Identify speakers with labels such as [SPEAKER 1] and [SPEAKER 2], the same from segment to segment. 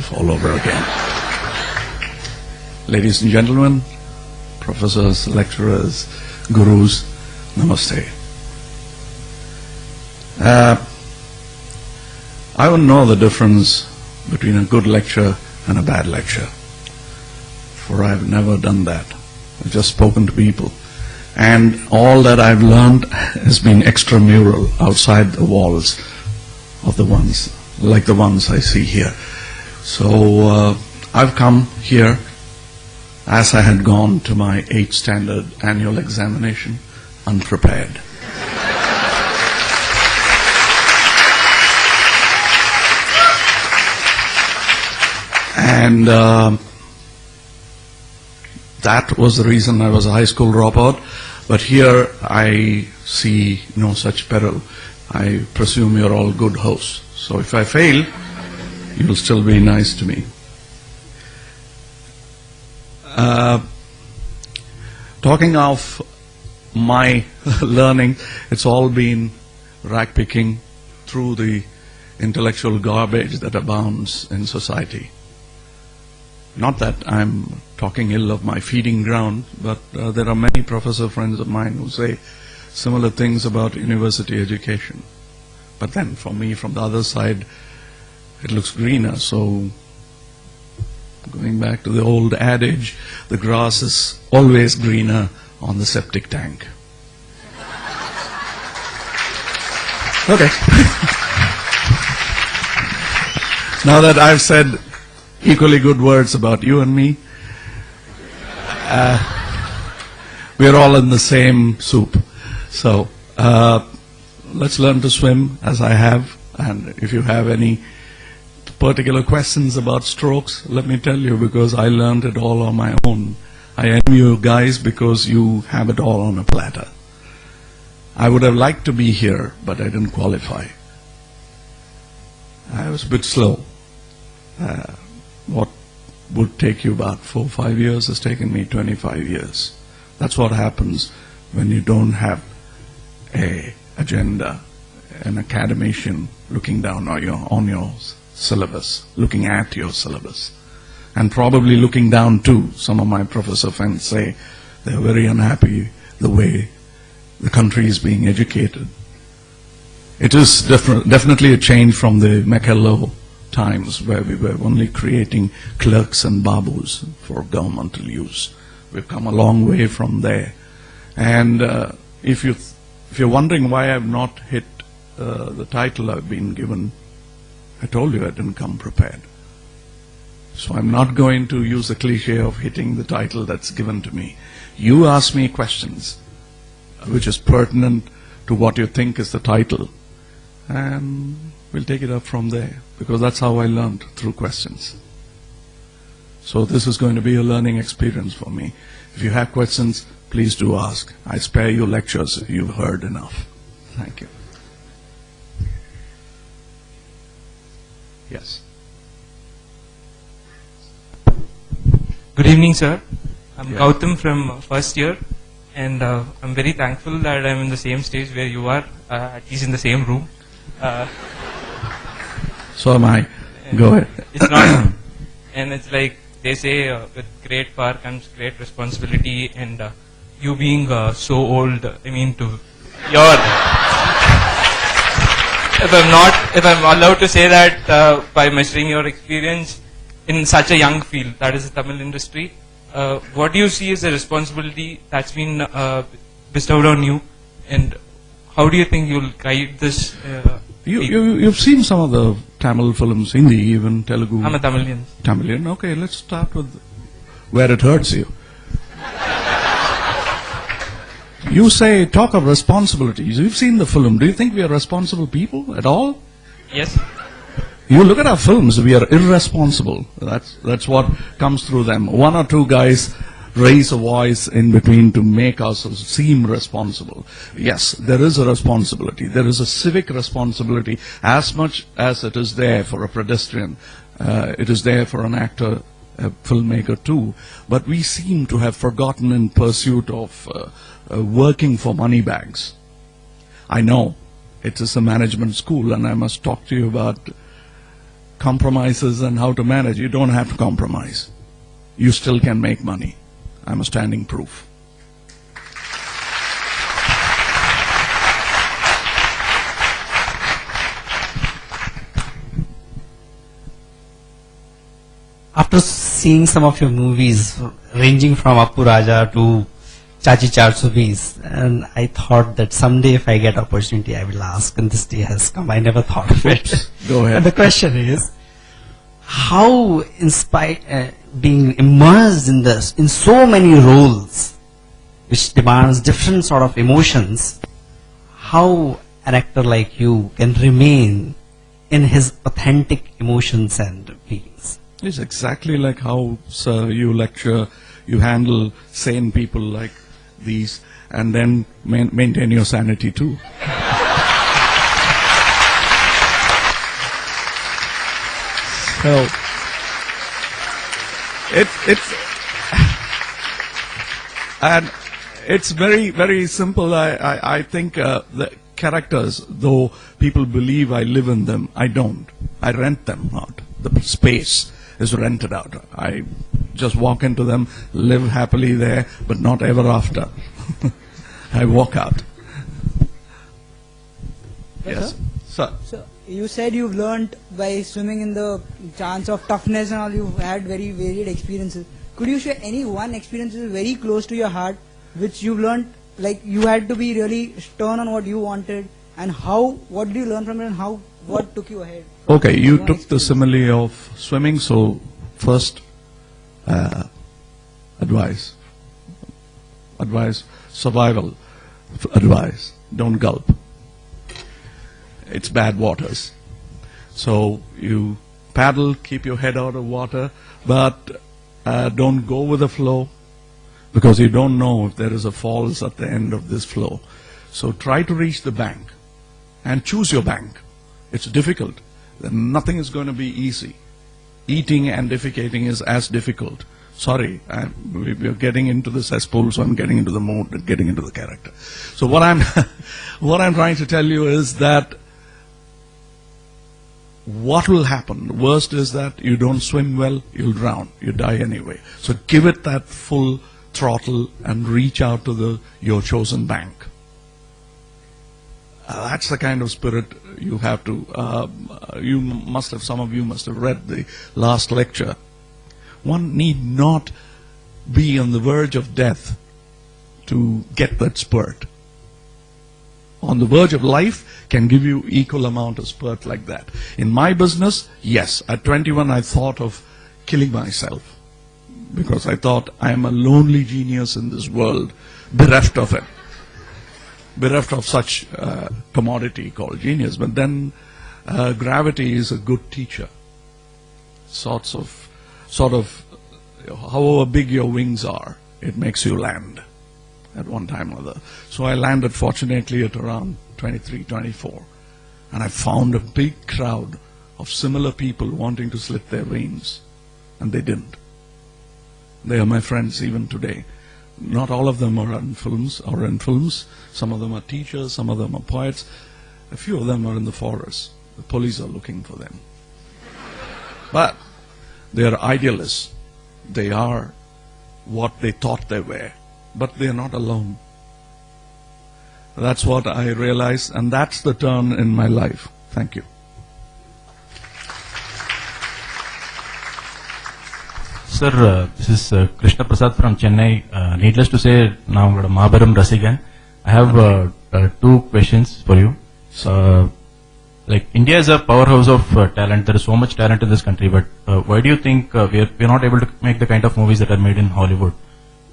[SPEAKER 1] myself all over again. Ladies and gentlemen, professors, lecturers, gurus, namaste. I wouldn't know the difference between a good lecture and a bad lecture, for I've never done that. I've just spoken to people, and all that I've learned has been extramural, outside the walls of the ones, like the ones I see here. So I've come here as I had gone to my 8th standard annual examination, unprepared. And that was the reason I was a high school dropout. But here I see no such peril. I presume you're all good hosts. So if I fail, you'll still be nice to me. Talking of my learning, it's all been rag-picking through the intellectual garbage that abounds in society. Not that I'm talking ill of my feeding ground, but there are many professor friends of mine who say similar things about university education. But then for me, from the other side, it looks greener. So going back to the old adage, the grass is always greener on the septic tank. Okay. Now that I've said equally good words about you and me, we're all in the same soup. So let's learn to swim as I have, and if you have any particular questions about strokes, let me tell you, because I learned it all on my own. I envy you guys because you have it all on a platter. I would have liked to be here, but I didn't qualify. I was a bit slow. What would take you about 4 or 5 years has taken me 25 years. That's what happens when you don't have an agenda, an academician looking down on your syllabus, looking at your syllabus, and probably looking down too. Some of my professor friends say they're very unhappy the way the country is being educated. It is definitely a change from the Machiavelli times where we were only creating clerks and babus for governmental use. We've come a long way from there. And if you're wondering why I've not hit the title I've been given, I told you I didn't come prepared. So I'm not going to use the cliche of hitting the title that's given to me. You ask me questions which is pertinent to what you think is the title, and we'll take it up from there, because that's how I learned, through questions. So this is going to be a learning experience for me. If you have questions, please do ask. I spare you lectures. You've heard enough. Thank you. Yes.
[SPEAKER 2] Good evening, sir. I'm Gautam from first year, and I'm very thankful that I'm in the same stage where you are, at least in the same room.
[SPEAKER 1] So am I. Go ahead.
[SPEAKER 2] It's not, and it's like they say, with great power comes great responsibility, and you being so old, I mean, to your, if I'm allowed to say that, by measuring your experience in such a young field, that is the Tamil industry, what do you see as a responsibility that's been bestowed on you, and how do you think you'll guide this?
[SPEAKER 1] You've seen some of the Tamil films, Hindi, even Telugu.
[SPEAKER 2] I'm a Tamilian.
[SPEAKER 1] Tamilian. Okay, let's start with where it hurts you. You say, talk of responsibilities. You've seen the film. Do you think we are responsible people at all?
[SPEAKER 2] Yes.
[SPEAKER 1] You look at our films, we are irresponsible. That's what comes through them. One or two guys raise a voice in between to make us seem responsible. Yes, there is a responsibility. There is a civic responsibility as much as it is there for a pedestrian. It is there for an actor, a filmmaker too. But we seem to have forgotten in pursuit of working for money bags. I know it is a management school, and I must talk to you about compromises and how to manage. You don't have to compromise. You still can make money. I'm a standing proof.
[SPEAKER 3] After seeing some of your movies, ranging from Appu Raja to Chachi Char and I thought that someday if I get opportunity, I will ask, and this day has come. I never thought of it.
[SPEAKER 1] Go ahead.
[SPEAKER 3] And the question is, how being immersed in this, in so many roles, which demands different sort of emotions, how an actor like you can remain in his authentic emotions and feelings?
[SPEAKER 1] It's exactly like how, sir, you lecture, you handle sane people like these, and then maintain your sanity too. So, it's very, very simple. I think the characters, though people believe I live in them, I don't. I rent them out. The space is rented out. I just walk into them, live happily there, but not ever after. I walk out. Yes, sir.
[SPEAKER 4] So you said you've learnt by swimming in the chance of toughness and all. You've had very varied experiences. Could you share any one experience that is very close to your heart, which you've learnt, like you had to be really stern on what you wanted, and how? What did you learn from it, and how? What took you ahead?
[SPEAKER 1] Okay, you took the simile of swimming, so first advice, survival advice, don't gulp. It's bad waters. So you paddle, keep your head out of water, but don't go with the flow, because you don't know if there is a falls at the end of this flow. So try to reach the bank and choose your bank. It's difficult. Nothing is going to be easy. Eating and defecating is as difficult. Sorry, we're getting into the cesspool, so I'm getting into the mood and getting into the character. So what I'm trying to tell you is that what will happen? The worst is that you don't swim well, you'll drown, you die anyway. So give it that full throttle and reach out to your chosen bank. That's the kind of spirit you have to. Some of you must have read the last lecture. One need not be on the verge of death to get that spurt. On the verge of life can give you equal amount of spurt like that. In my business, yes, at 21 I thought of killing myself, because I thought I am a lonely genius in this world, bereft of it. Bereft of such commodity called genius. But then gravity is a good teacher. Sort of, however big your wings are, it makes you land at one time or other. So I landed fortunately at around 23, 24. And I found a big crowd of similar people wanting to slit their wings. And they didn't. They are my friends even today. Not all of them are in films. Some of them are teachers, some of them are poets. A few of them are in the forest. The police are looking for them. But they are idealists. They are what they thought they were. But they are not alone. That's what I realized, and that's the turn in my life. Thank you.
[SPEAKER 5] Sir, this is Krishna Prasad from Chennai. Needless to say, now I'm Mahabaram Rasigan. I have two questions for you. Like India is a powerhouse of talent. There is so much talent in this country, but why do you think we're not able to make the kind of movies that are made in Hollywood?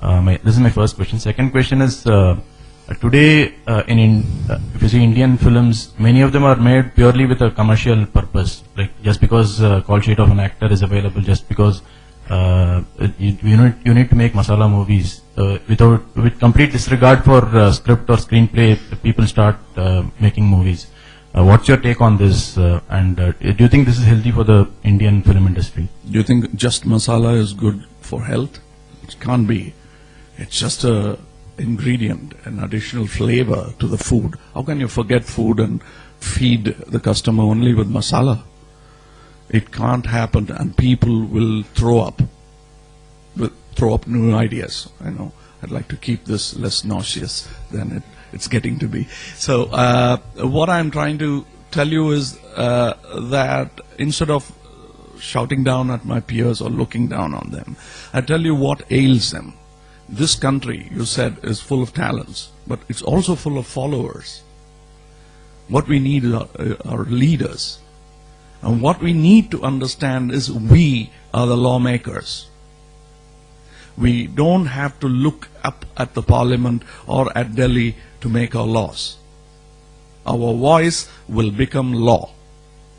[SPEAKER 5] This is my first question. Second question is, today if you see Indian films, many of them are made purely with a commercial purpose. Like just because call sheet of an actor is available, just because you need to make masala movies with complete disregard for script or screenplay. People start making movies. What's your take on this? And do you think this is healthy for the Indian film industry?
[SPEAKER 1] Do you think just masala is good for health? It can't be. It's just a ingredient, an additional flavor to the food. How can you forget food and feed the customer only with masala? It can't happen, and people will throw up new ideas. I know. I'd like to keep this less nauseous than it's getting to be. So what I'm trying to tell you is that instead of shouting down at my peers or looking down on them, I tell you what ails them. This country, you said, is full of talents, but it's also full of followers. What we need are leaders. And what we need to understand is we are the lawmakers. We don't have to look up at the parliament or at Delhi to make our laws. Our voice will become law.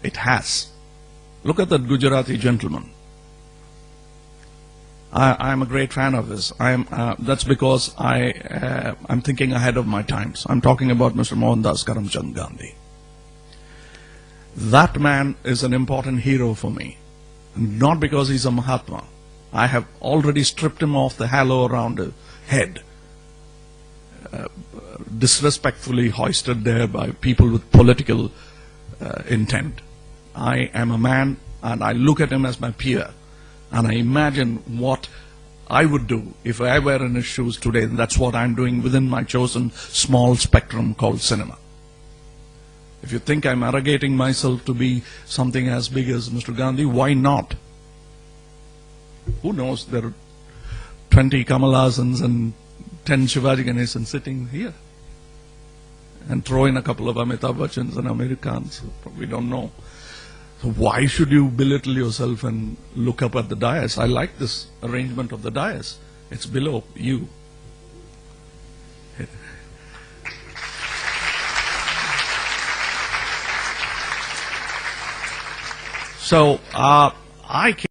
[SPEAKER 1] It has. Look at that Gujarati gentleman. I'm a great fan of his. That's because I'm thinking ahead of my times. I'm talking about Mr. Mohandas Karamchand Gandhi. That man is an important hero for me. Not because he's a Mahatma. I have already stripped him off the halo around his head, disrespectfully hoisted there by people with political intent. I am a man, and I look at him as my peer, and I imagine what I would do if I were in his shoes today, and that's what I'm doing within my chosen small spectrum called cinema. If you think I'm arrogating myself to be something as big as Mr. Gandhi, why not? Who knows, there are 20 Kamalhaasans and 10 Shivaji Ganeshans sitting here. And throw in a couple of Amitabh Bachchans and Amir Khans. We don't know. So why should you belittle yourself and look up at the dais? I like this arrangement of the dais. It's below you. So I can